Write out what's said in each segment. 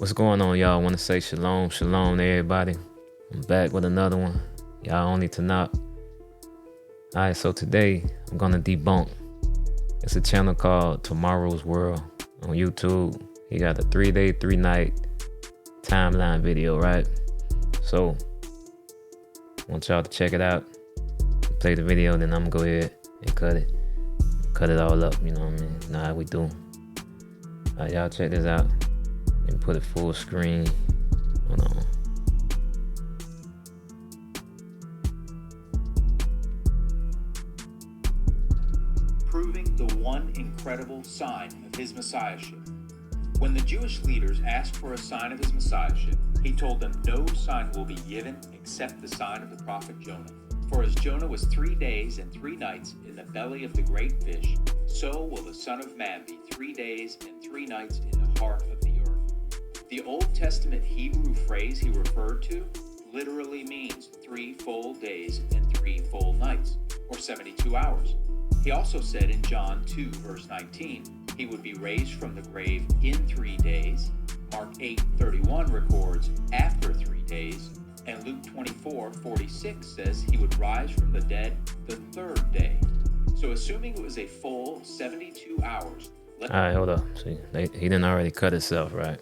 What's going on, y'all? I want to say shalom to everybody. I'm back with another one. Y'all only to knock. Alright, so today I'm gonna debunk. It's a channel called Tomorrow's World on YouTube. He got a 3-day, 3-night timeline video, right? So I want y'all to check it out. Play the video, then I'm gonna go ahead and cut it all up. You know what I mean? You know how we do. Alright, y'all check this out. And put it full screen. Hold on. Proving the one incredible sign of his messiahship. When the Jewish leaders asked for a sign of his messiahship, he told them no sign will be given except the sign of the prophet Jonah. For as Jonah was 3 days and 3 nights in the belly of the great fish, so will the Son of Man be 3 days and 3 nights in the heart of the earth. The Old Testament Hebrew phrase he referred to literally means 3 full days and 3 full nights, or 72 hours. He also said in John 2, verse 19, he would be raised from the grave in 3 days. Mark 8:31 records after 3 days. And Luke 24:46 says he would rise from the dead the 3rd day. So assuming it was a full 72 hours. Alright, hold up. See, he didn't already cut himself, right?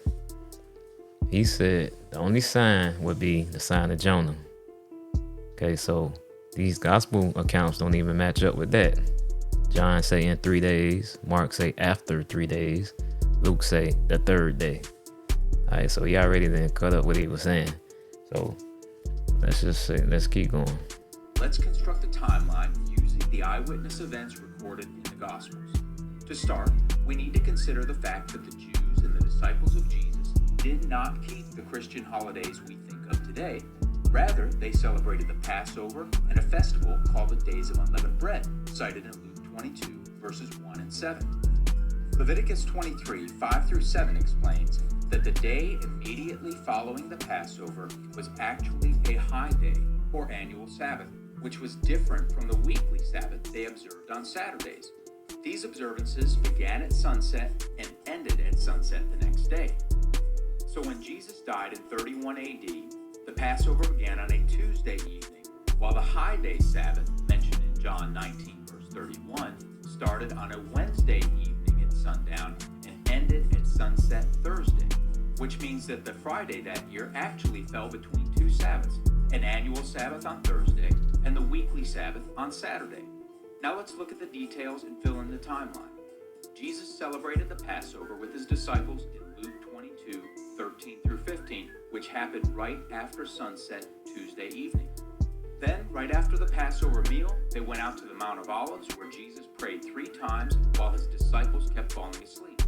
He said the only sign would be the sign of Jonah. Okay, so these gospel accounts don't even match up with that. John say in 3 days. Mark say after 3 days. Luke say the 3rd day. Alright, so he already then cut up what he was saying. So let's keep going. Let's construct a timeline using the eyewitness events recorded in the Gospels. To start, we need to consider the fact that the Jews and the disciples of Jesus did not keep the Christian holidays we think of today. Rather, they celebrated the Passover and a festival called the Days of Unleavened Bread, cited in Luke 22, verses 1 and 7. Leviticus 23, 5-7 explains that the day immediately following the Passover was actually a high day, or annual Sabbath, which was different from the weekly Sabbath they observed on Saturdays. These observances began at sunset and ended at sunset the next day. So when Jesus died in 31 AD, the Passover began on a Tuesday evening, while the high day Sabbath, mentioned in John 19, verse 31, started on a Wednesday evening at sundown and ended at sunset Thursday, which means that the Friday that year actually fell between 2 Sabbaths, an annual Sabbath on Thursday and the weekly Sabbath on Saturday. Now let's look at the details and fill in the timeline. Jesus celebrated the Passover with his disciples in Luke 22, 13-15, which happened right after sunset Tuesday evening. Then, right after the Passover meal, they went out to the Mount of Olives where Jesus prayed 3 times while his disciples kept falling asleep.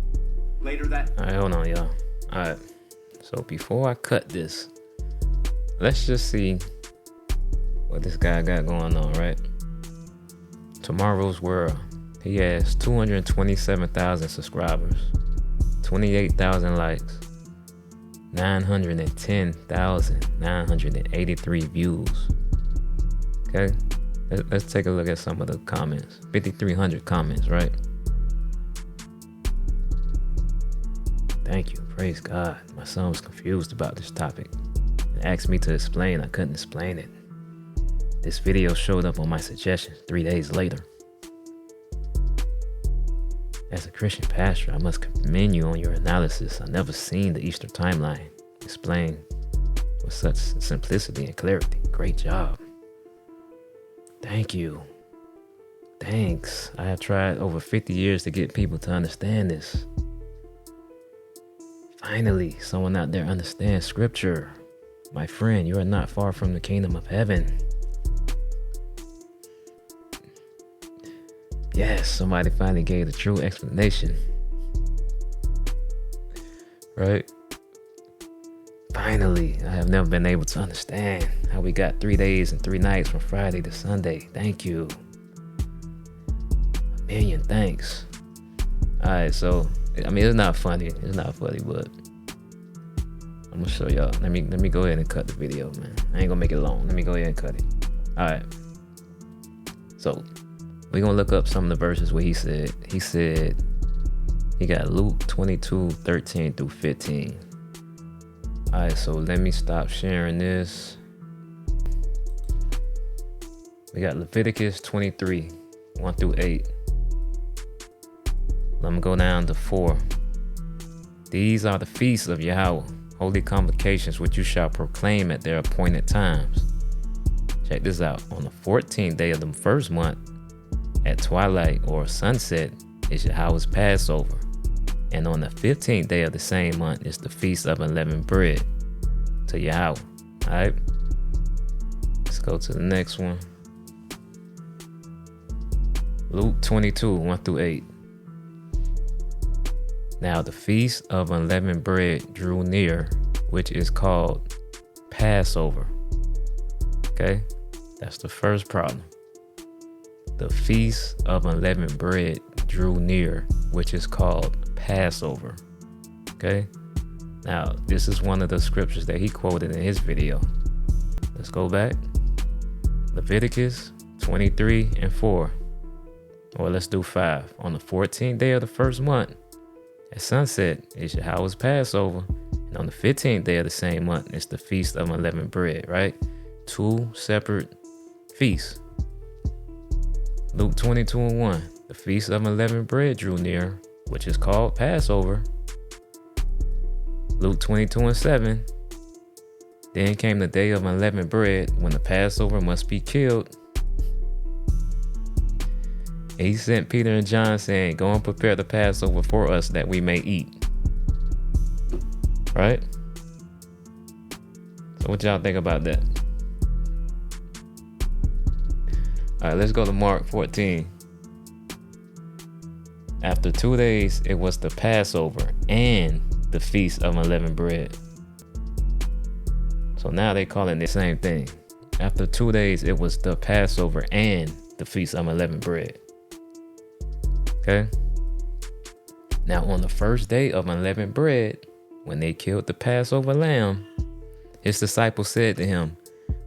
Later that... Alright, hold on, y'all. Alright, so before I cut this, let's just see what this guy got going on, right? Tomorrow's World. He has 227,000 subscribers, 28,000 likes, 910,983 views. Okay, let's take a look at some of the comments. 5,300 comments, right? Thank you, praise God. My son was confused about this topic and asked me to explain. I couldn't explain it. This video showed up on my suggestions 3 days later. As a Christian pastor, I must commend you on your analysis. I've never seen the Easter timeline explained with such simplicity and clarity. Great job. Thank you. Thanks. I have tried over 50 years to get people to understand this. Finally, someone out there understands scripture. My friend, you are not far from the kingdom of heaven. Yes, somebody finally gave the true explanation. Right? Finally, I have never been able to understand how we got 3 days and 3 nights from Friday to Sunday. Thank you. A million thanks. Alright, so, I mean, it's not funny. It's not funny, but I'm gonna show y'all. Let me go ahead and cut the video, man. I ain't gonna make it long. Let me go ahead and cut it. Alright. So, we're gonna look up some of the verses where he said he got Luke 22, 13-15. Alright, so let me stop sharing this. We got Leviticus 23, 1 through 8. Let me go down to 4. These are the feasts of Yahweh, holy convocations which you shall proclaim at their appointed times. Check this out. On the 14th day of the first month, at twilight or sunset, is Yahweh's Passover. And on the 15th day of the same month is the Feast of Unleavened Bread to Yahweh. Alright? Let's go to the next one. Luke 22, 1 through 8. Now the Feast of Unleavened Bread drew near, which is called Passover. Okay? That's the first problem. The Feast of Unleavened Bread drew near, which is called Passover. Okay? Now, this is one of the scriptures that he quoted in his video. Let's go back. Leviticus 23 and 4. Or let's do 5. On the 14th day of the first month, at sunset, is Yahweh's Passover. And on the 15th day of the same month, it's the Feast of Unleavened Bread, right? 2 separate feasts. Luke 22 and 1. The Feast of Unleavened Bread drew near, which is called Passover. Luke 22 and 7. Then came the day of unleavened bread, when the Passover must be killed. And he sent Peter and John, saying, go and prepare the Passover for us, that we may eat. Right? So what y'all think about that? Alright, let's go to Mark 14. After 2 days, it was the Passover and the Feast of Unleavened Bread. So now they call it the same thing. After 2 days, it was the Passover and the Feast of Unleavened Bread. Okay? Now on the first day of unleavened bread, when they killed the Passover lamb, his disciples said to him,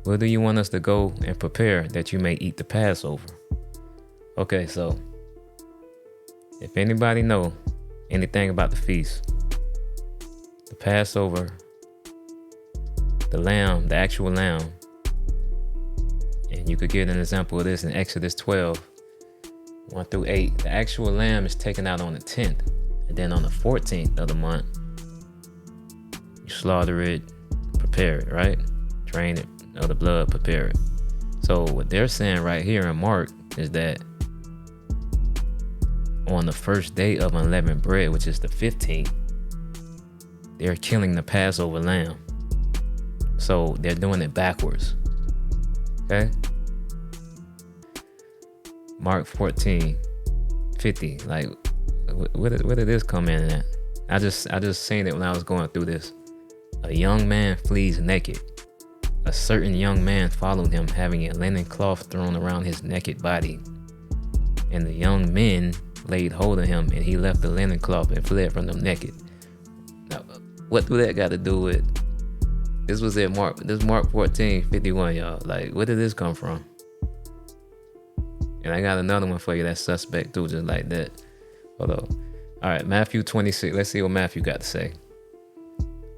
where do you want us to go and prepare that you may eat the Passover? Okay, so if anybody know anything about the feast, the Passover, the lamb, the actual lamb, and you could get an example of this in Exodus 12, 1 through 8. The actual lamb is taken out on the 10th, and then on the 14th of the month, you slaughter it, prepare it, right? Drain it of the blood, prepare it. So what they're saying right here in Mark is that on the first day of unleavened bread, which is the 15th, they're killing the Passover lamb. So they're doing it backwards. Okay? Mark 14:50. Like, where did this come in at? I just seen it when I was going through this. A young man flees naked. A certain young man followed him, having a linen cloth thrown around his naked body. And the young men laid hold of him, and he left the linen cloth and fled from them naked. Now, what do that got to do with? This was at Mark 14:51, y'all. Like, where did this come from? And I got another one for you that's suspect too, just like that. Hold on. All right, Matthew 26. Let's see what Matthew got to say.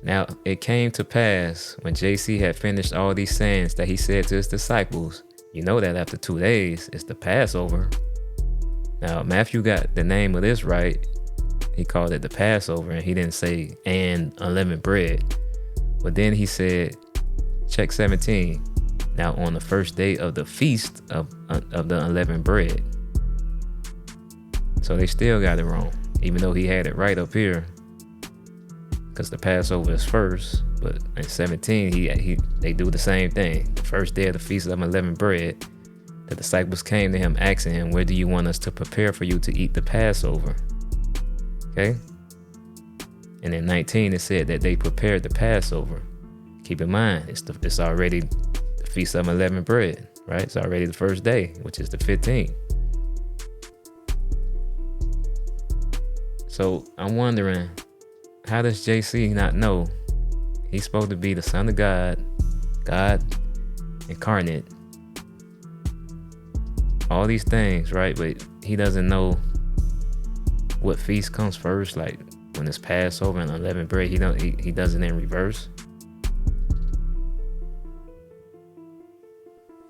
Now, it came to pass when JC had finished all these sayings that he said to his disciples, you know that after 2 days, it's the Passover. Now, Matthew got the name of this right. He called it the Passover, and he didn't say, and unleavened bread. But then he said, check 17. Now, on the first day of the feast of the unleavened bread. So they still got it wrong, even though he had it right up here. Because the Passover is first, but in 17, they do the same thing. The first day of the Feast of Unleavened Bread, the disciples came to him asking him, where do you want us to prepare for you to eat the Passover? Okay? And in 19, it said that they prepared the Passover. Keep in mind, it's already the Feast of Unleavened Bread, right? It's already the first day, which is the 15th. So I'm wondering, how does JC not know he's supposed to be the Son of God, God incarnate, all these things, right? But he doesn't know what feast comes first, like when it's Passover and unleavened bread. He does it in reverse.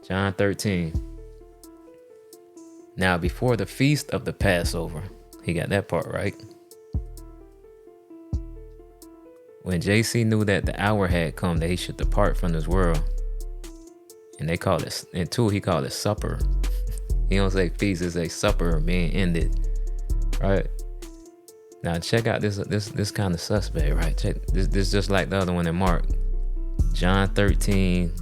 John 13. Now, before the feast of the Passover, he got that part right. When JC knew that the hour had come that he should depart from this world, and they call it, and two, he called it supper. He don't say feast, it's a supper being ended, right? Now check out this kind of suspect, right? Check this just like the other one in Mark, John 13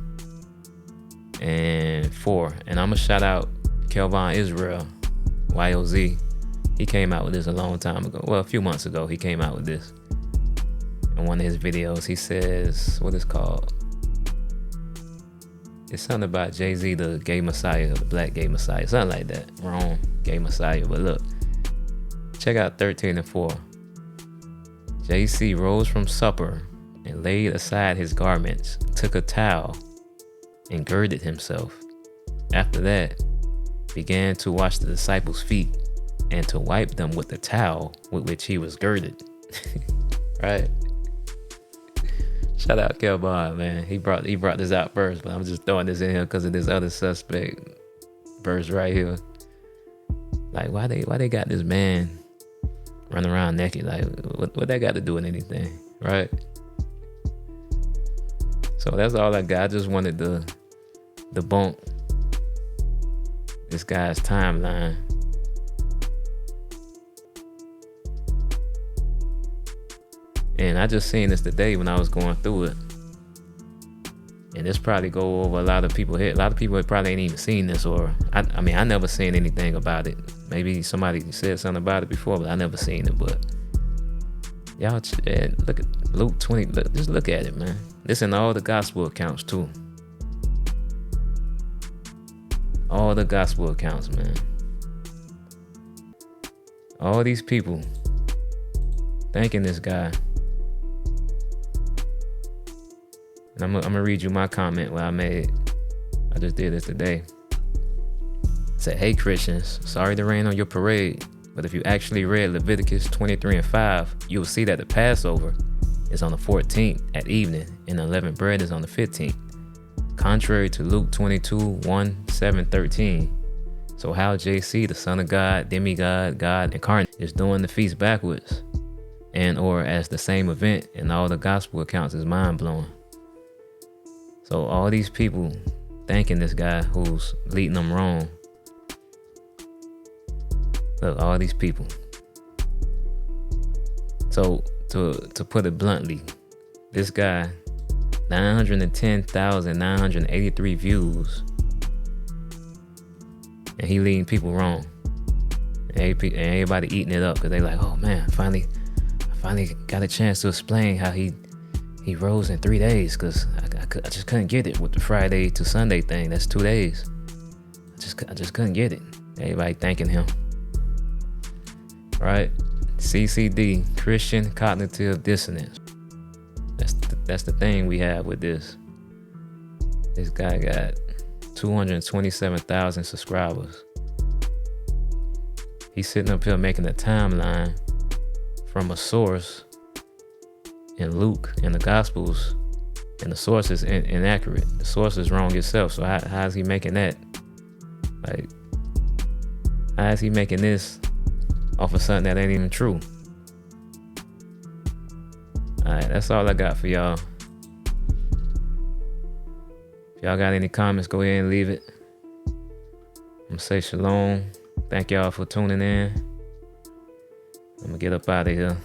and 4, and I'm gonna shout out Kalvon Israel, YOZ. He came out with this a long time ago. Well, a few months ago, he came out with this. In one of his videos, he says, what it's called? It's something about Jay-Z, the gay messiah, the black gay messiah, something like that. Wrong, gay messiah. But look, check out 13 and 4. JC rose from supper and laid aside his garments, took a towel, and girded himself. After that, began to wash the disciples' feet and to wipe them with the towel with which he was girded. Right? Shout out Kalvon, man. He brought this out first, but I'm just throwing this in here because of this other suspect verse right here. Like, why they got this man running around naked? Like, what that got to do with anything, right? So that's all I got. I just wanted to debunk this guy's timeline. And I just seen this today when I was going through it. And this probably go over a lot of people's head. A lot of people probably ain't even seen this, or I mean, I never seen anything about it. Maybe somebody said something about it before, but I never seen it. But y'all look at Luke 20. Just look at it, man. This in all the gospel accounts too. All the gospel accounts, man. All these people thanking this guy. And I'm gonna read you my comment what I made. I just did this today. It said, hey Christians, sorry to rain on your parade, but if you actually read Leviticus 23 and 5, you will see that the Passover is on the 14th at evening and the unleavened bread is on the 15th. Contrary to Luke 22, 1, 7, 13. So how JC, the Son of God, demigod, God incarnate, is doing the feast backwards and or as the same event in all the gospel accounts is mind-blowing. So all these people thanking this guy who's leading them wrong. Look, all these people. So to put it bluntly, this guy, 910,983 views, and he leading people wrong. And everybody eating it up because they like, oh man, I finally got a chance to explain how he rose in 3 days, because I just couldn't get it with the Friday to Sunday thing. That's 2 days. I just couldn't get it. Everybody thanking him. Right? CCD, Christian Cognitive Dissonance. That's the thing we have with this. This guy got 227,000 subscribers. He's sitting up here making a timeline from a source in Luke and the Gospels, and the source is inaccurate. The source is wrong itself. So how is he making that? Like, how is he making this off of something that ain't even true? Alright, that's all I got for y'all. If y'all got any comments, go ahead and leave it. I'm gonna say shalom. Thank y'all for tuning in. I'm gonna get up out of here.